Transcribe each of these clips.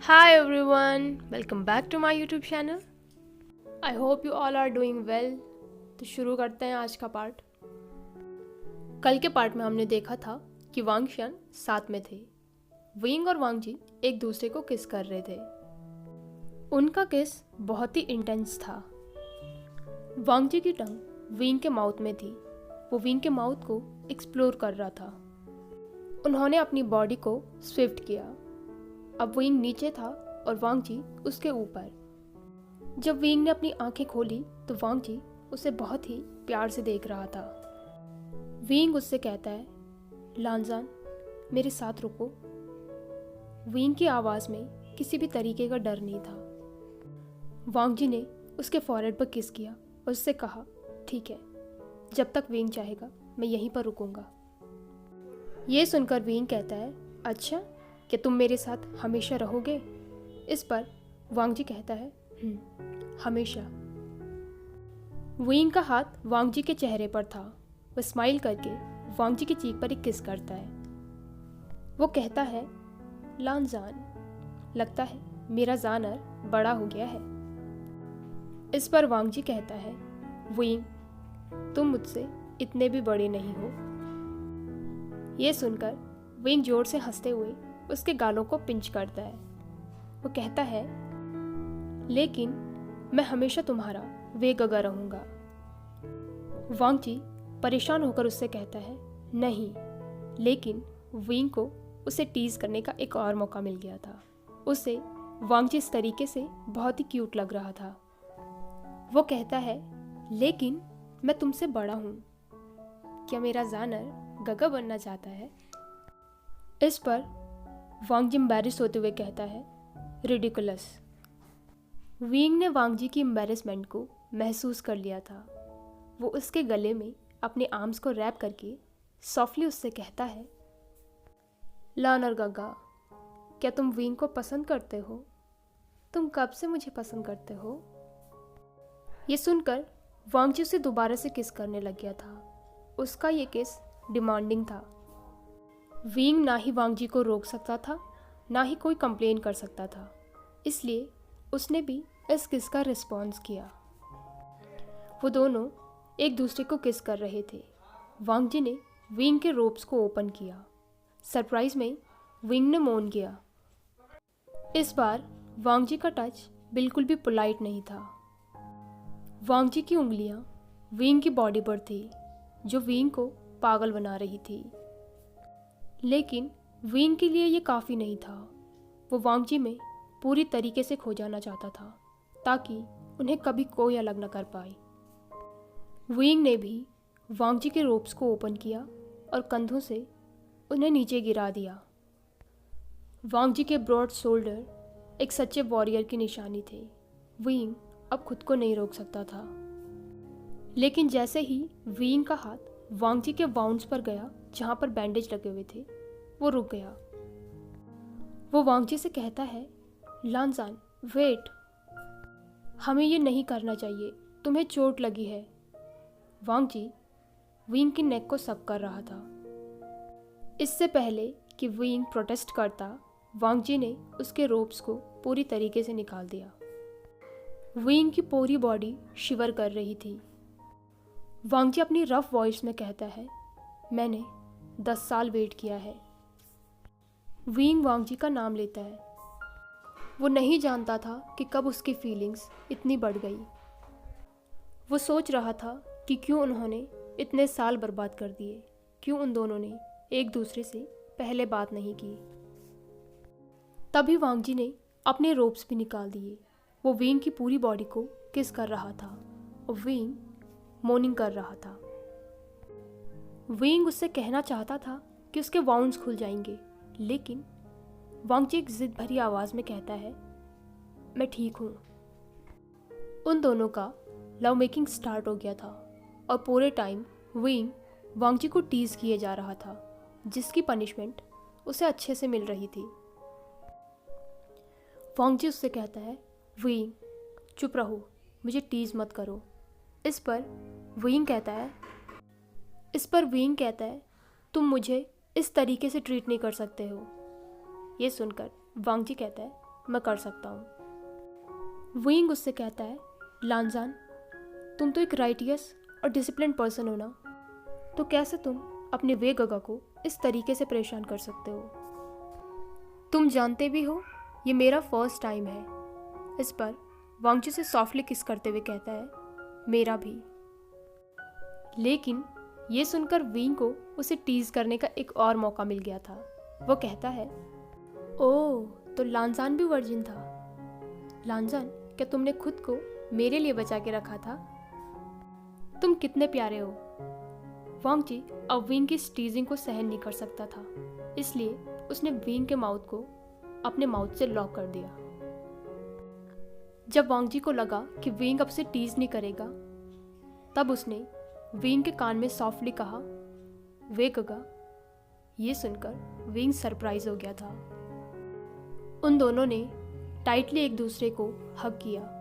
Hi everyone, welcome back to my YouTube channel. I hope you all are doing well. तो शुरू करते हैं आज का पार्ट। कल के पार्ट में हमने देखा था कि वांग शन साथ में थे। विंग और वांग जी एक दूसरे को किस कर रहे थे। उनका किस बहुत ही इंटेंस था। वांग जी की टंग विंग के माउथ में थी। वो विंग के माउथ को एक्सप्लोर कर रहा था। उन्होंने अपनी बॉडी को स्विफ्ट किया। अब विंग नीचे था और वांग जी उसके ऊपर। जब विंग ने अपनी आंखें खोली तो वांग जी उसे बहुत ही प्यार से देख रहा था। विंग उससे कहता है, लानजान मेरे साथ रुको। विंग की आवाज़ में किसी भी तरीके का डर नहीं था। वांग जी ने उसके फॉरहेड पर किस किया और उससे कहा, ठीक है, जब तक विंग चाहेगा मैं यहीं पर रुकूंगा। ये सुनकर विंग कहता है, अच्छा, कि तुम मेरे साथ हमेशा रहोगे? इस पर वांग जी कहता है, हमेशा। विंग का हाथ वांग जी के चेहरे पर था। वह स्माइल करके वांग जी की चीख पर एक किस करता है। वो कहता है, लानजान, लगता है मेरा जानर बड़ा हो गया है। इस पर वांग जी कहता है, विंग, तुम मुझसे इतने भी बड़े नहीं हो। ये सुनकर विंग जोर से हंसते हुए उसके गालों को पिंच करता है। वो कहता है, लेकिन मैं हमेशा तुम्हारा वे गगा रहूंगा। वांग जी परेशान होकर उससे कहता है, नहीं, लेकिन विंग को उसे टीज करने का एक और मौका मिल गया था। उसे वांग जी इस तरीके से बहुत ही क्यूट लग रहा था। वो कहता है, लेकिन मैं तुमसे बड़ा हूं। क्या मेरा जानर गगा बनना चाहता है? इस पर वांग जी एम्बैरेस होते हुए कहता है, रिडिकुलस। विंग ने वांग जी की एम्बैरेसमेंट को महसूस कर लिया था। वो उसके गले में अपने आर्म्स को रैप करके सॉफ्टली उससे कहता है, लानर गगा, क्या तुम विंग को पसंद करते हो? तुम कब से मुझे पसंद करते हो? ये सुनकर वांग जी उसे दोबारा से किस करने लग गया था। उसका ये किस डिमांडिंग था। विंग ना ही वांग जी को रोक सकता था, ना ही कोई कंप्लेन कर सकता था। इसलिए उसने भी इस किस का रिस्पॉन्स किया। वो दोनों एक दूसरे को किस कर रहे थे। वांग जी ने विंग के रोप्स को ओपन किया। सरप्राइज में विंग ने मौन किया। इस बार वांग जी का टच बिल्कुल भी पोलाइट नहीं था। वांग जी की उंगलियां विंग की बॉडी पर थी, जो विंग को पागल बना रही थी। लेकिन विंग के लिए ये काफ़ी नहीं था। वो वांग जी में पूरी तरीके से खो जाना चाहता था, ताकि उन्हें कभी कोई अलग न कर पाए। विंग ने भी वांग जी के रोप्स को ओपन किया और कंधों से उन्हें नीचे गिरा दिया। वांग जी के ब्रॉड शोल्डर एक सच्चे वॉरियर की निशानी थे। विंग अब खुद को नहीं रोक सकता था। लेकिन जैसे ही विंग का हाथ वांग जी के वाउंड्स पर गया, जहाँ पर बैंडेज लगे हुए थे, वो रुक गया। वो वांग जी से कहता है, लानजान, वेट, हमें ये नहीं करना चाहिए, तुम्हें चोट लगी है। वांग जी विंग की नेक को सब कर रहा था। इससे पहले कि विंग प्रोटेस्ट करता, वांग जी ने उसके रोप्स को पूरी तरीके से निकाल दिया। विंग की पूरी बॉडी शिवर कर रही थी। वांग जी अपनी रफ वॉइस में कहता है, मैंने 10 साल वेट किया है। विंग वांग जी का नाम लेता है। वो नहीं जानता था कि कब उसकी फीलिंग्स इतनी बढ़ गई। वो सोच रहा था कि क्यों उन्होंने इतने साल बर्बाद कर दिए, क्यों उन दोनों ने एक दूसरे से पहले बात नहीं की। तभी वांग जी ने अपने रोप्स भी निकाल दिए। वो विंग की पूरी बॉडी को किस कर रहा था और विंग मोर्निंग कर रहा था। विंग उससे कहना चाहता था कि उसके वाउंड्स खुल जाएंगे, लेकिन वांग जी एक जिद भरी आवाज़ में कहता है, मैं ठीक हूँ। उन दोनों का लव मेकिंग स्टार्ट हो गया था और पूरे टाइम विंग वांग जी को टीज किए जा रहा था, जिसकी पनिशमेंट उसे अच्छे से मिल रही थी। वांग जी उससे कहता है, विंग, चुप रहो, मुझे टीज मत करो। इस पर विंग कहता है, तुम मुझे इस तरीके से ट्रीट नहीं कर सकते हो। ये सुनकर वांग जी कहता है, मैं कर सकता हूँ। विंग उससे कहता है, लानजान, तुम तो एक राइटियस और डिसिप्लिन पर्सन हो ना, तो कैसे तुम अपने वे गगा को इस तरीके से परेशान कर सकते हो? तुम जानते भी हो ये मेरा फर्स्ट टाइम है। इस पर वांगजी से सॉफ्टली किस करते हुए कहता है, मेरा भी। लेकिन ये सुनकर विंग को उसे टीज करने का एक और मौका मिल गया था। वो कहता है, ओह, तो लानजान भी वर्जिन था। लानजान, क्या तुमने खुद को मेरे लिए बचा के रखा था? तुम कितने प्यारे हो। वांगजी अब विंग की टीजिंग को सहन नहीं कर सकता था, इसलिए उसने विंग के माउथ को अपने माउथ से लॉक कर दिया। जब वांगजी को लगा कि विंग अब से टीज नहीं करेगा, तब उसने विंग के कान में सॉफ्टली कहा, वे गगा। ये सुनकर विंग सरप्राइज हो गया था। उन दोनों ने टाइटली एक दूसरे को हग किया।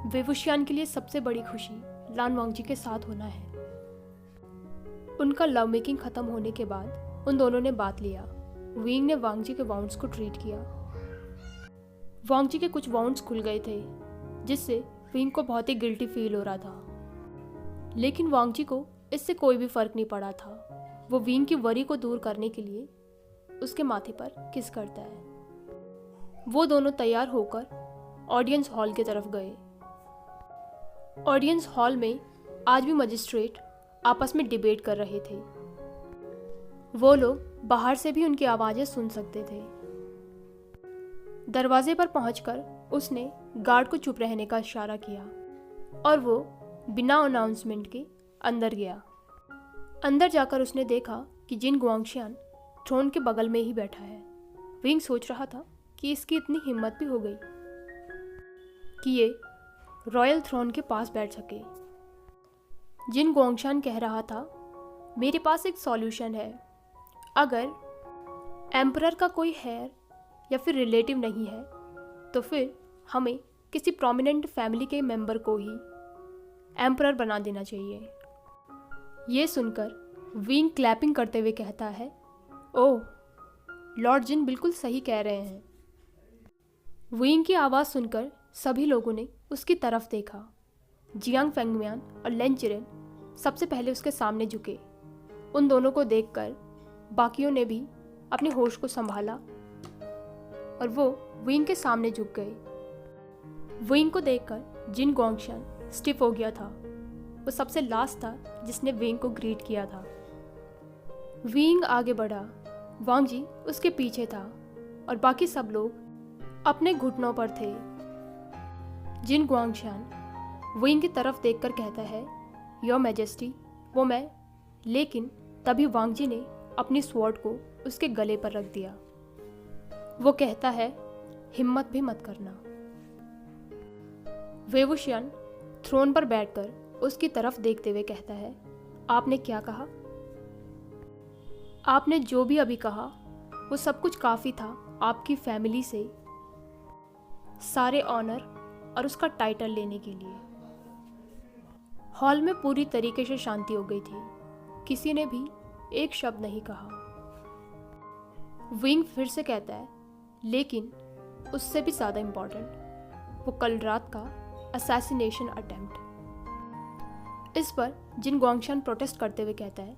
वेवुशियान के लिए सबसे बड़ी खुशी लान वांगजी के साथ होना है। उनका लव मेकिंग खत्म होने के बाद उन दोनों ने बात लिया। विंग ने वांगजी के वाउंड्स को ट्रीट किया। वांगजी के कुछ वाउंड्स खुल गए थे, जिससे विंग को बहुत ही गिल्टी फील हो रहा था, लेकिन वांगजी को इससे कोई भी फर्क नहीं पड़ा था। वो विंग की वरी को दूर करने के लिए उसके माथे पर किस करता है। वो दोनों तैयार होकर ऑडियंस हॉल की तरफ गए। ऑडियंस हॉल में आज भी मजिस्ट्रेट आपस में डिबेट कर रहे थे। वो लोग बाहर से भी उनकी आवाज़ें सुन सकते थे। दरवाजे पर पहुंचकर उसने गार्ड को चुप रहने का इशारा किया और वो बिना अनाउंसमेंट के अंदर गया। अंदर जाकर उसने देखा कि जिन गुआंगशियान थ्रोन के बगल में ही बैठा है। विंग सोच रहा था कि इसकी इतनी हिम्मत भी हो गई कि ये रॉयल थ्रोन के पास बैठ सके। जिन गुआंगशियान कह रहा था, मेरे पास एक सॉल्यूशन है। अगर एम्परर का कोई हेयर या फिर रिलेटिव नहीं है, तो फिर हमें किसी प्रोमिनेंट फैमिली के मेंबर को ही एम्परर बना देना चाहिए। ये सुनकर विंग क्लैपिंग करते हुए कहता है, ओह, लॉर्ड जिन बिल्कुल सही कह रहे हैं। विंग की आवाज़ सुनकर सभी लोगों ने उसकी तरफ देखा। जियांग फेंगमियान और लेन चिरेन सबसे पहले उसके सामने झुके। उन दोनों को देखकर बाकियों ने भी अपने होश को संभाला और वो विंग के सामने झुक गए। विंग को देखकर जिन गुआंगशियान स्टिफ हो गया था। वो सबसे लास्ट था जिसने विंग को ग्रीट किया था। विंग आगे बढ़ा। वांगजी उसके पीछे था और बाकी सब लोग अपने घुटनों पर थे। जिन गुआंगशियान विंग की तरफ देखकर कहता है, योर मैजेस्टी, वो मैं। लेकिन तभी वांगजी ने अपनी स्वॉर्ड को उसके गले पर रख दिया। वो कहता है, हिम्मत भी मत करना। वेवुशियान थ्रोन पर बैठकर उसकी तरफ देखते हुए कहता है, आपने क्या कहा? आपने जो भी अभी कहा वो सब कुछ काफ़ी था आपकी फैमिली से सारे ऑनर और उसका टाइटल लेने के लिए। हॉल में पूरी तरीके से शांति हो गई थी। किसी ने भी एक शब्द नहीं कहा। विंग फिर से कहता है, लेकिन उससे भी ज़्यादा इम्पोर्टेंट, वो कल रात का असैसिनेशन अटेम्प्ट। इस पर जिन गुआंगशियान प्रोटेस्ट करते हुए कहता है,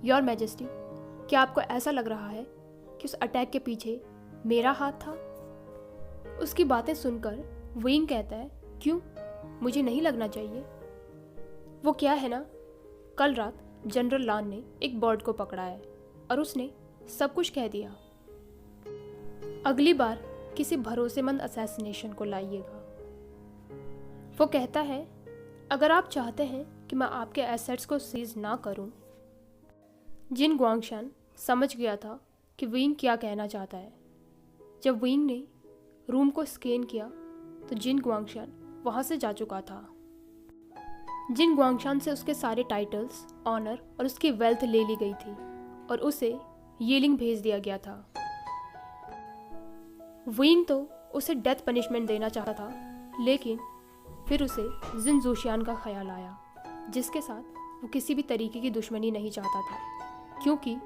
योर मैजेस्टी, क्या आपको ऐसा लग रहा है कि उस अटैक के पीछे मेरा हाथ था? उसकी बातें सुनकर विंग कहता है, क्यों, मुझे नहीं लगना चाहिए। वो क्या है ना, कल रात जनरल लान ने एक बर्ड को पकड़ा है और उसने सब कुछ कह दिया। अगली बार किसी भरोसेमंद असैसिनेशन को लाइएगा। वो कहता है, अगर आप चाहते हैं कि मैं आपके एसेट्स को सीज ना करूं। जिन गुआंगशियान समझ गया था कि विंग क्या कहना चाहता है। जब विंग ने रूम को स्कैन किया तो जिन गुआंगशियान वहाँ से जा चुका था। जिन गुआंगशियान से उसके सारे टाइटल्स, ऑनर और उसकी वेल्थ ले ली गई थी और उसे यीलिंग भेज दिया गया था। विंग तो उसे डेथ पनिशमेंट देना चाहता था, लेकिन फिर उसे जिन जोशियान का ख्याल आया, जिसके साथ वो किसी भी तरीके की दुश्मनी नहीं चाहता था, क्योंकि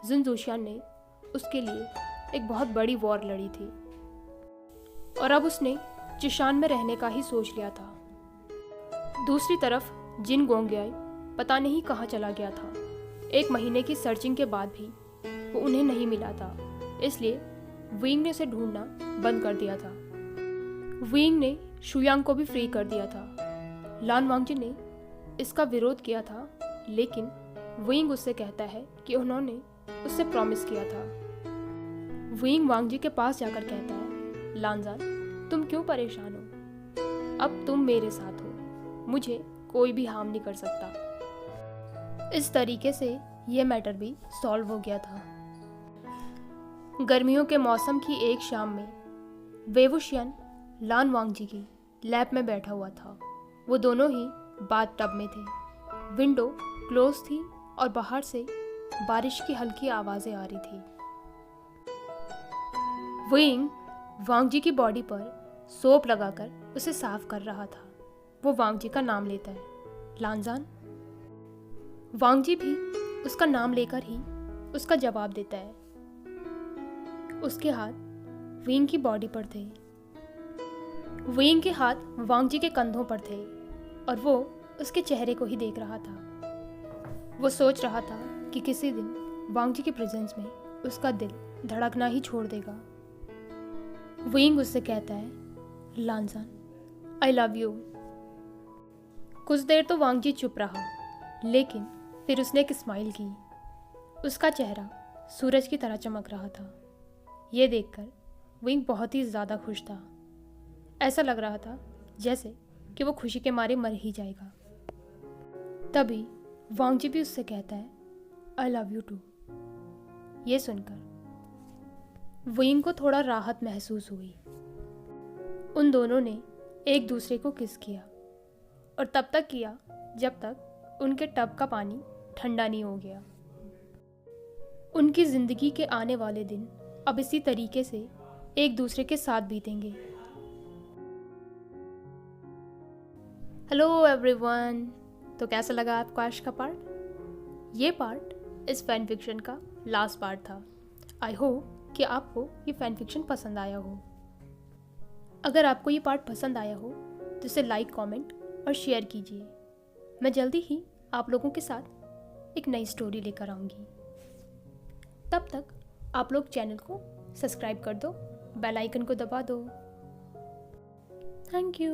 जिन जोशियान ने उसके लिए एक बहुत बड़ी वॉर लड़ी थी। और अब उसने जिशान में रहने का ही सोच लिया था। दूसरी तरफ जिन गोंगयाई पता नहीं कहाँ चला गया था। 1 महीने की सर्चिंग के बाद भी वो उन्हें नहीं मिला था, इसलिए विंग ने उसे ढूंढना बंद कर दिया था। विंग ने शुयांग को भी फ्री कर दिया था। लान वांगजी ने इसका विरोध किया था, लेकिन विंग उससे कहता है कि उन्होंने उससे प्रॉमिस किया था। विंग वांगजी के पास जाकर कहता है, लानजान, तुम क्यों परेशान हो? अब तुम मेरे साथ हो, मुझे कोई भी हार्म नहीं कर सकता। इस तरीके से यह मैटर भी सॉल्व हो गया था। गर्मियों के मौसम की एक शाम में वेवुशियन लान वांगजी की लैब में बैठा हुआ था। वो दोनों ही बाथ टब में थे। विंडो क्लोज थी और बाहर से बारिश की हल्की आवाज़ें आ रही थी। विंग वांगजी की बॉडी पर सोप लगाकर उसे साफ कर रहा था। वो वांगजी का नाम लेता है, लानजान। वांगजी भी उसका नाम लेकर ही उसका जवाब देता है। उसके हाथ विंग की बॉडी पर थे। विंग के हाथ वांगजी के कंधों पर थे और वो उसके चेहरे को ही देख रहा था। वो सोच रहा था कि किसी दिन वांगजी के प्रेजेंस में उसका दिल धड़कना ही छोड़ देगा। विंग उससे कहता है, लानजान, आई लव यू। कुछ देर तो वांगजी चुप रहा, लेकिन फिर उसने एक स्माइल की। उसका चेहरा सूरज की तरह चमक रहा था। ये देखकर विंग बहुत ही ज़्यादा खुश था। ऐसा लग रहा था जैसे कि वो खुशी के मारे मर ही जाएगा। तभी वांगजी भी उससे कहता है, आई लव यू टू। ये सुनकर विंग को थोड़ा राहत महसूस हुई। उन दोनों ने एक दूसरे को किस किया और तब तक किया जब तक उनके टब का पानी ठंडा नहीं हो गया। उनकी ज़िंदगी के आने वाले दिन अब इसी तरीके से एक दूसरे के साथ बीतेंगे। हेलो एवरीवन, तो कैसा लगा आपको आज का पार्ट? ये पार्ट इस फैन फिक्शन का लास्ट पार्ट था। आई होप कि आपको ये फैन फिक्शन पसंद आया हो। अगर आपको ये पार्ट पसंद आया हो तो इसे लाइक, कमेंट और शेयर कीजिए। मैं जल्दी ही आप लोगों के साथ एक नई स्टोरी लेकर आऊँगी। तब तक आप लोग चैनल को सब्सक्राइब कर दो, बेल आइकन को दबा दो। Thank you.